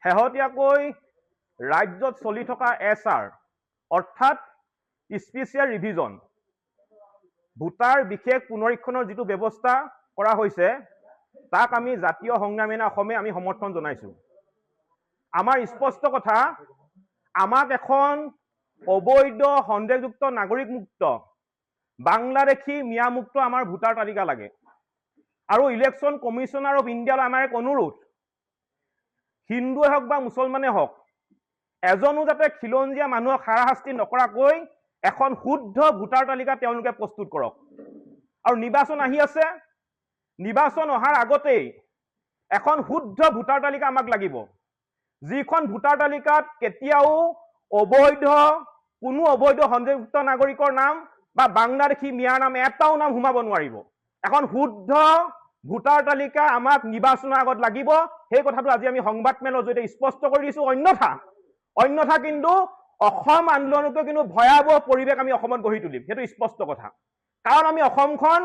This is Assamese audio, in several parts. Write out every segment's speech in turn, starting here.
শেহতীয়াকৈ ৰাজ্যত চলি থকা SR অৰ্থাৎ স্পেচিয়েল ৰিভিজন ভোটাৰ বিশেষ পুনৰীক্ষণৰ যিটো ব্যৱস্থা কৰা হৈছে তাক আমি জাতীয় সংগ্ৰামী অসমে আমি সমৰ্থন জনাইছো। আমাৰ স্পষ্ট কথা, আমাক এখন অবৈধ সন্দেহযুক্ত নাগৰিক মুক্ত বাংলাদেশী মিয়া মুক্ত আমাৰ ভোটাৰ তালিকা লাগে। আৰু ইলেকশ্যন কমিশনাৰ অফ ইণ্ডিয়ালৈ আমাৰ এক অনুৰোধ, হিন্দুৱে হওক বা মুছলমানে হওক, এজনো যাতে খিলঞ্জীয়া মানুহক হাৰাশাস্তি নকৰাকৈ এখন শুদ্ধ ভোটাৰ তালিকা তেওঁলোকে প্ৰস্তুত কৰক। আৰু নিৰ্বাচন আহি আছে, নিৰ্বাচন অহাৰ আগতেই এখন শুদ্ধ ভোটাৰ তালিকা আমাক লাগিব, যিখন ভোটাৰ তালিকাত কেতিয়াও কোনো অবৈধ সন্দেহযুক্ত নাগৰিকৰ নাম বা বাংলাদেশী মিয়াৰ নাম এটাও নাম সোমাব নোৱাৰিব। এখন শুদ্ধ ভোটাৰ তালিকা আমাক নিৰ্বাচনৰ আগত লাগিব। সেই কথাটো আজি আমি সংবাদমেলৰ জৰিয়তে স্পষ্ট কৰি দিছো। অন্যথা কিন্তু অসম আন্দোলনকে কিন্তু ভয়াৱহ পৰিৱেশ আমি অসমত গঢ়ি তুলিম, সেইটো স্পষ্ট কথা। কাৰণ আমি অসমখন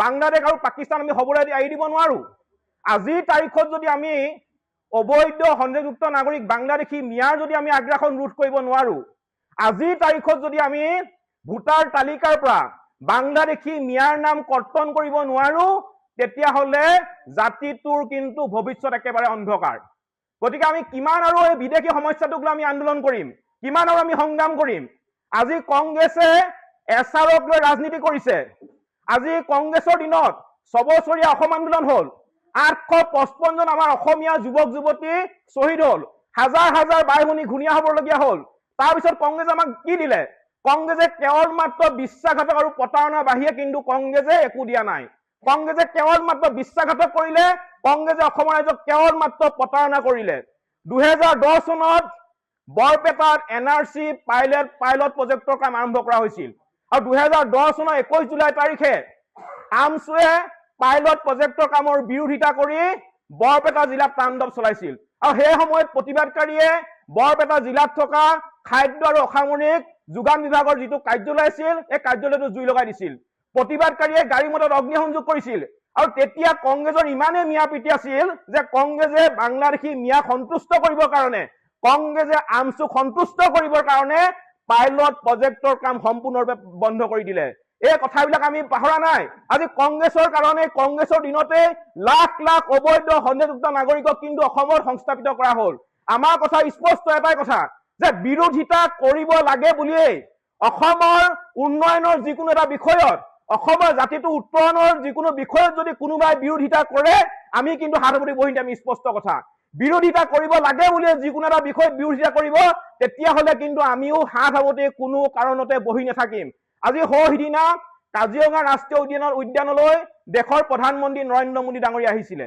বাংলাদেশ আৰু পাকিস্তান আমি হ'বলৈ এৰি দিব নোৱাৰো। আজিৰ তাৰিখত যদি আমি অবৈধ সন্দেহযুক্ত নাগৰিক বাংলাদেশী মিয়াৰ যদি আমি আগ্ৰাসন ৰোধ কৰিব নোৱাৰো, আজিৰ তাৰিখত যদি আমি ভোটাৰ তালিকাৰ পৰা বাংলাদেশী মিয়াৰ নাম কৰ্তন কৰিব নোৱাৰো, তেতিয়াহ'লে জাতিটোৰ কিন্তু ভৱিষ্যত একেবাৰে অন্ধকাৰ। গতিকে আমি কিমান আৰু এই বিদেশী সমস্যাটোক লৈ আমি আন্দোলন কৰিম, কিমান আৰু আমি সংগ্ৰাম কৰিম। আজি কংগ্ৰেছে SRক লৈ ৰাজনীতি কৰিছে। আজি কংগ্ৰেছৰ দিনত 6 বছৰীয়া অসম আন্দোলন হ'ল, 855 জন আমাৰ অসমীয়া যুৱক যুৱতী শ্বহীদ হ'ল, হাজাৰ হাজাৰ বাই ভনী ঘূণীয়া হ'বলগীয়া হ'ল। তাৰপিছত কংগ্ৰেছে আমাক কি দিলে? কংগ্ৰেছে কেৱল মাত্ৰ বিশ্বাসঘাতক আৰু প্ৰতাৰণাৰ বাহিৰে কিন্তু কংগ্ৰেছে একো দিয়া নাই। কংগ্ৰেছে কেৱল মাত্ৰ বিশ্বাসঘাতক কৰিলে, কংগ্ৰেছে অসমৰ ৰাইজক কেৱল মাত্ৰ প্ৰতাৰণা কৰিলে। 2010 চনত বৰপেটাত NRC পাইলট প্ৰজেক্টৰ কাম আৰম্ভ কৰা হৈছিল। আৰু 2010 চনৰ 21 জুলাই তাৰিখে আমছুৱে পাইলট প্ৰজেক্টৰ কামৰ বিৰোধিতা কৰি বৰপেটা জিলাত তাণ্ডৱ চলাইছিল। আৰু সেই সময়ত প্ৰতিবাদকাৰীয়ে বৰপেটা জিলাত থকা খাদ্য আৰু অসামৰিক যোগান বিভাগৰ যিটো কাৰ্যালয় আছিল, এই কাৰ্যালয়টো জুই লগাই দিছিল। প্ৰতিবাদকাৰীয়ে গাড়ী মটৰত অগ্নিসংযোগ কৰিছিল। আৰু তেতিয়া কংগ্ৰেছৰ ইমানেই মিয়া প্ৰীতি আছিল যে কংগ্ৰেছে বাংলাদেশী মিয়া সন্তুষ্ট কৰিবৰ কাৰণে, কংগ্ৰেছে আমছুক সন্তুষ্ট কৰিবৰ কাৰণে পাইলট প্ৰজেক্টৰ কাম সম্পূৰ্ণৰূপে বন্ধ কৰি দিলে। এই কথাবিলাক আমি পাহৰা নাই। আজি কংগ্ৰেছৰ কাৰণে, কংগ্ৰেছৰ দিনতে লাখ লাখ অবৈধ সন্দেহযুক্ত নাগৰিকক কিন্তু অসমত সংস্থাপিত কৰা হ'ল। আমাৰ কথা স্পষ্ট এটাই কথা, যে বিৰোধিতা কৰিব লাগে বুলিয়েই অসমৰ উন্নয়নৰ যিকোনো এটা বিষয়ত, অসমৰ জাতিটো উত্তৰণৰ যিকোনো বিষয়ত যদি কোনোবাই বিৰোধিতা কৰে, আমি কিন্তু হাত সাৱটি বহি আমি স্পষ্ট কথা। বিৰোধিতা কৰিব লাগে বুলিয়ে যিকোনো এটা বিষয়ত বিৰোধিতা কৰিব, তেতিয়াহ'লে কিন্তু আমিও হাত সাৱটি কোনো কাৰণতে বহি নাথাকিম। আজি সিদিনা কাজিৰঙা ৰাষ্ট্ৰীয় উদ্যানলৈ দেশৰ প্ৰধানমন্ত্ৰী নৰেন্দ্ৰ মোদী ডাঙৰীয়া আহিছিলে।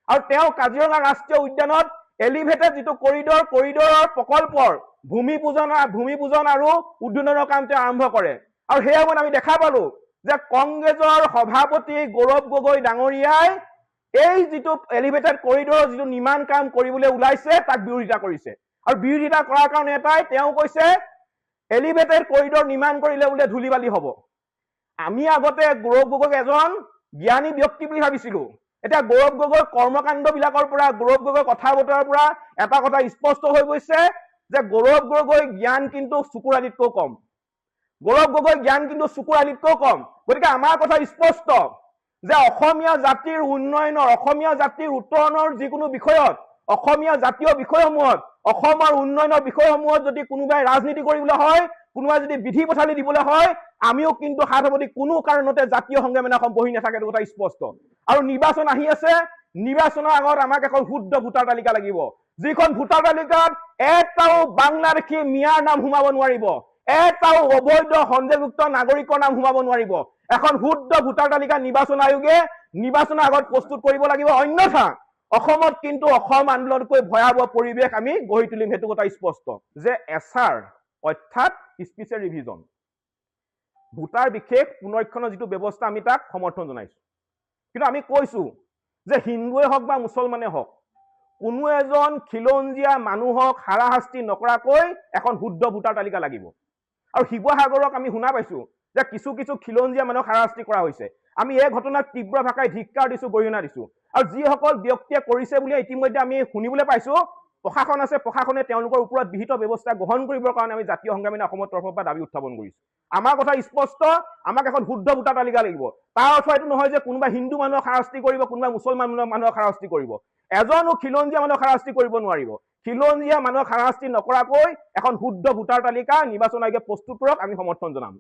আৰু তেওঁ কাজিৰঙা ৰাষ্ট্ৰীয় উদ্যানত এলিভেটেড যিটো কৰিডৰৰ প্ৰকল্পৰ ভূমি পূজন আৰু উদ্বোধনৰ কাম তেওঁ আৰম্ভ কৰে। আৰু সেই সময়ত আমি দেখা পালো যে কংগ্ৰেছৰ সভাপতি গৌৰৱ গগৈ ডাঙৰীয়াই এই যিটো এলিভেটেড কৰিডৰৰ যিটো নিৰ্মাণ কাম কৰিবলৈ ওলাইছে তাক বিৰোধিতা কৰিছে। আৰু বিৰোধিতা কৰাৰ কাৰণে এটাই, তেওঁ কৈছে এলিভেটেড কৰিডৰ নিৰ্মাণ কৰিলে বোলে ধূলি বালি হ'ব। আমি আগতে গৌৰৱ গগৈক এজন জ্ঞানী ব্যক্তি বুলি ভাবিছিলো। এতিয়া গৌৰৱ গগৈৰ কৰ্মকাণ্ড বিলাকৰ পৰা, গৌৰৱ গগৈৰ কথা বতৰাৰ পৰা এটা কথা স্পষ্ট হৈ গৈছে যে গৌৰৱ গগৈৰ জ্ঞান কিন্তু চকুৰ আলিতকৈ কম। গৌৰৱ গগৈৰ জ্ঞান কিন্তু চকুৰ আলিতকৈ কম। গতিকে আমাৰ কথা স্পষ্ট যে অসমীয়া জাতিৰ উন্নয়নৰ, অসমীয়া জাতিৰ উত্তৰণৰ যিকোনো বিষয়ত, অসমীয়া জাতীয় বিষয়সমূহত, অসমৰ উন্নয়নৰ বিষয়সমূহত যদি কোনোবাই ৰাজনীতি কৰিবলৈ হয়, কোনোবাই যদি বিধি পথালি দিবলৈ হয়, আমিও কিন্তু হাত সাৱটি কোনো কাৰণতে জাতীয় সংগ্ৰামী অসম বহি নাথাকে, কথা স্পষ্ট। আৰু নিৰ্বাচন আহি আছে, নিৰ্বাচনৰ আগত আমাক এখন শুদ্ধ ভোটাৰ তালিকা লাগিব, যিখন ভোটাৰ তালিকাত এটাও বাংলাদেশী মিয়াৰ নাম সোমাব নোৱাৰিব, এটাও অবৈধ সন্দেহযুক্ত নাগৰিকৰ নাম সোমাব নোৱাৰিব। এখন শুদ্ধ ভোটাৰ তালিকা নিৰ্বাচন আয়োগে নিৰ্বাচনৰ আগত প্ৰস্তুত কৰিব লাগিব। অন্যথা অসমত কিন্তু অসম আন্দোলনতকৈ ভয়াৱহ পৰিৱেশ আমি গঢ়ি তুলিম, সেইটো কথা স্পষ্ট। যে SR অৰ্থাৎ স্পেচিয়েল ৰিভিজন ভোটাৰ বিশেষ পুনৰীক্ষণৰ যিটো ব্যৱস্থা, আমি তাক সমৰ্থন জনাইছো। কিন্তু আমি কৈছো যে হিন্দুৱে হওক বা মুছলমানে হওক, কোনো এজন খিলঞ্জীয়া মানুহক হাৰাশাস্তি নকৰাকৈ এখন শুদ্ধ ভোটাৰ তালিকা লাগিব। আৰু শিৱসাগৰক আমি শুনা পাইছো যে কিছু খিলঞ্জীয়া মানুহক হাৰাশাস্তি কৰা হৈছে। আমি এই ঘটনাক তীব্ৰ ভাষাই ধিক্কাৰ দিছো, গৰিহণা দিছো। আৰু যিসকল ব্যক্তিয়ে কৰিছে বুলি ইতিমধ্যে আমি শুনিবলৈ পাইছো, প্ৰশাসন আছে, প্ৰশাসনে তেওঁলোকৰ ওপৰত বিহিত ব্যৱস্থা গ্ৰহণ কৰিবৰ কাৰণে আমি জাতীয় সংগ্ৰামী অসমৰ তৰফৰ পৰা দাবী উত্থাপন কৰিছো। আমাৰ কথা স্পষ্ট, আমাক এখন শুদ্ধ ভোটাৰ তালিকা লাগিব। তাৰ অৰ্থ এইটো নহয় যে কোনোবা হিন্দু মানুহক হাৰাশাস্তি কৰিব, কোনোবা মুছলমান মানুহক হাৰাশাস্তি কৰিব। এজনো খিলঞ্জীয়া মানুহক হাৰাশাস্তি কৰিব নোৱাৰিব। খিলঞ্জীয়া মানুহক হাৰাশাস্তি নকৰাকৈ এখন শুদ্ধ ভোটাৰ তালিকা নিৰ্বাচন আয়োগে প্ৰস্তুত কৰক, আমি সমৰ্থন জনাম।